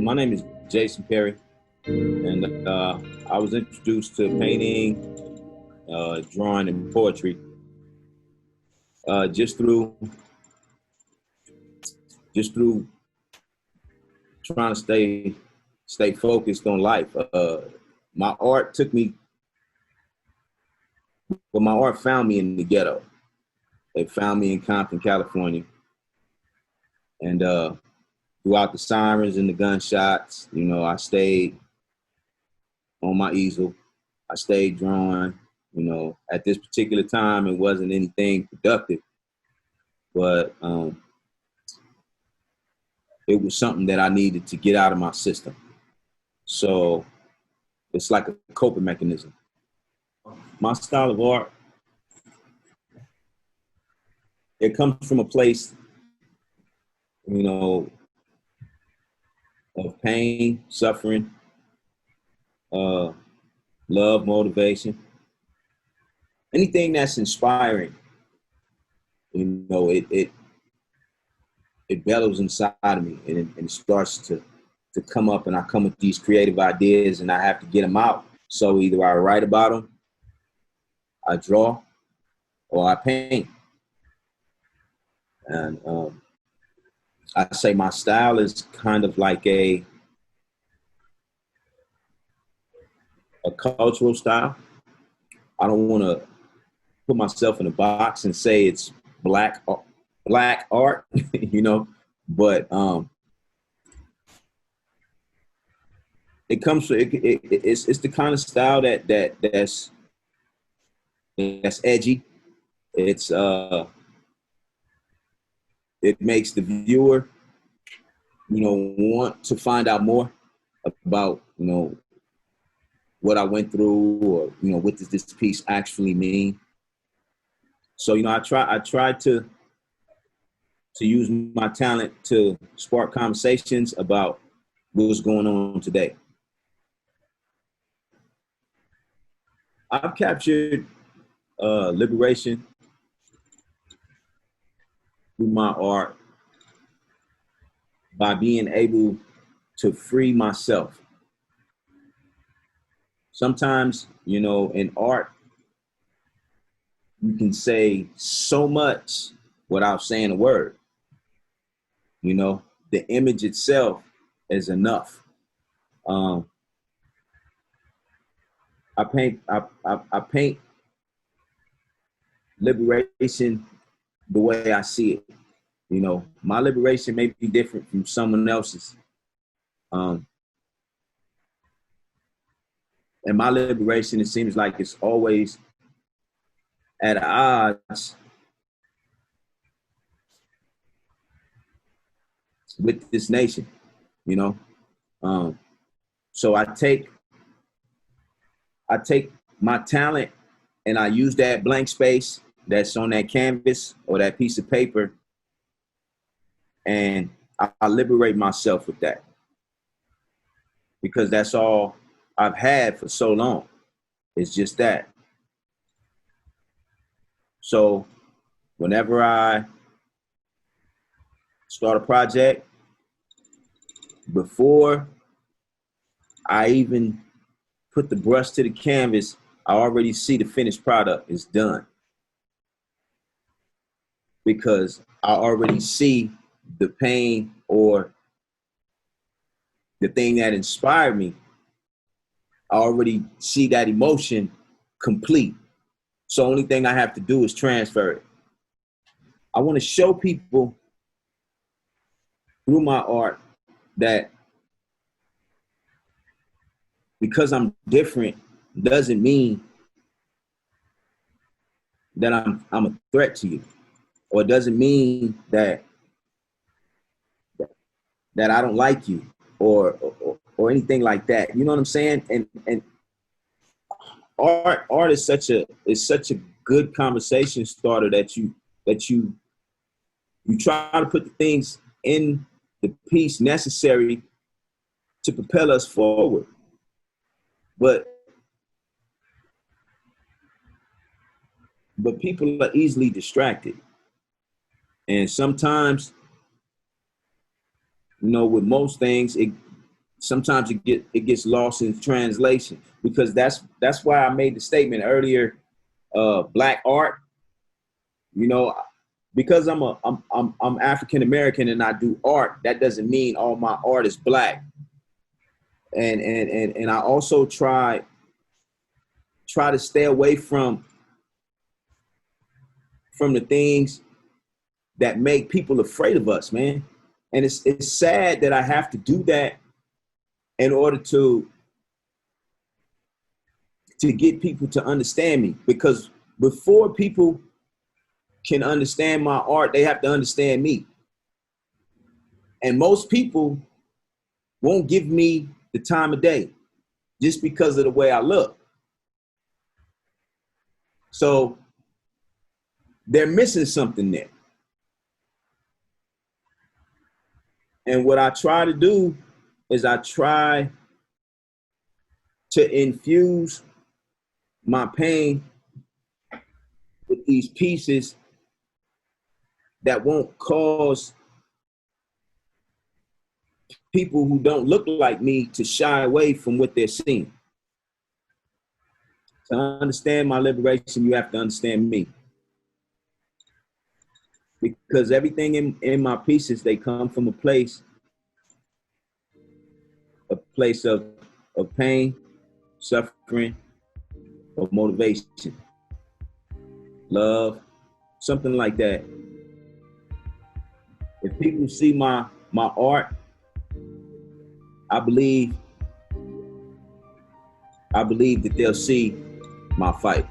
My name is Jason Perry, and I was introduced to painting, drawing, and poetry just through trying to stay focused on life. My art took me, well, my art found me in the ghetto. It found me in Compton, California, and throughout the sirens and the gunshots, I stayed on my easel. I stayed drawing. At this particular time, it wasn't anything productive, but it was something that I needed to get out of my system. So it's like a coping mechanism. My style of art, it comes from a place, you know, of pain, suffering, love, motivation, anything that's inspiring. It bellows inside of me, and it starts to come up, and I come with these creative ideas, and I have to get them out. So either I write about them, I draw, or I paint. And I say my style is kind of like a cultural style. I don't want to put myself in a box and say it's black art, but it comes from it's the kind of style that's edgy. It makes the viewer, want to find out more about, what I went through, or, what does this piece actually mean? So, I try to use my talent to spark conversations about what's going on today. I've captured liberation through my art by being able to free myself. Sometimes, in art, you can say so much without saying a word. The image itself is enough. I paint liberation the way I see it. My liberation may be different from someone else's. And my liberation, it seems like it's always at odds with this nation, So I take my talent and I use that blank space that's on that canvas or that piece of paper, and I liberate myself with that, because that's all I've had for so long. It's just that. So whenever I start a project, before I even put the brush to the canvas, I already see the finished product is done, because I already see the pain or the thing that inspired me. I already see that emotion complete. So only thing I have to do is transfer it. I want to show people through my art that because I'm different doesn't mean that I'm a threat to you, or it doesn't mean that I don't like you, or anything like that. You know what I'm saying? And art is such a good conversation starter that you try to put the things in the piece necessary to propel us forward. But people are easily distracted. And sometimes, with most things, sometimes it gets lost in translation, because that's why I made the statement earlier. Black art, you know, because I'm African American and I do art. That doesn't mean all my art is black. And I also try to stay away from the things that make people afraid of us, man. And it's sad that I have to do that in order to get people to understand me, because before people can understand my art, they have to understand me. And most people won't give me the time of day just because of the way I look. So they're missing something there. And what I try to do is I try to infuse my pain with these pieces that won't cause people who don't look like me to shy away from what they're seeing. To understand my liberation, you have to understand me. Because everything in my pieces, they come from a place of pain, suffering, or motivation, love, something like that. If people see my art, I believe that they'll see my fight.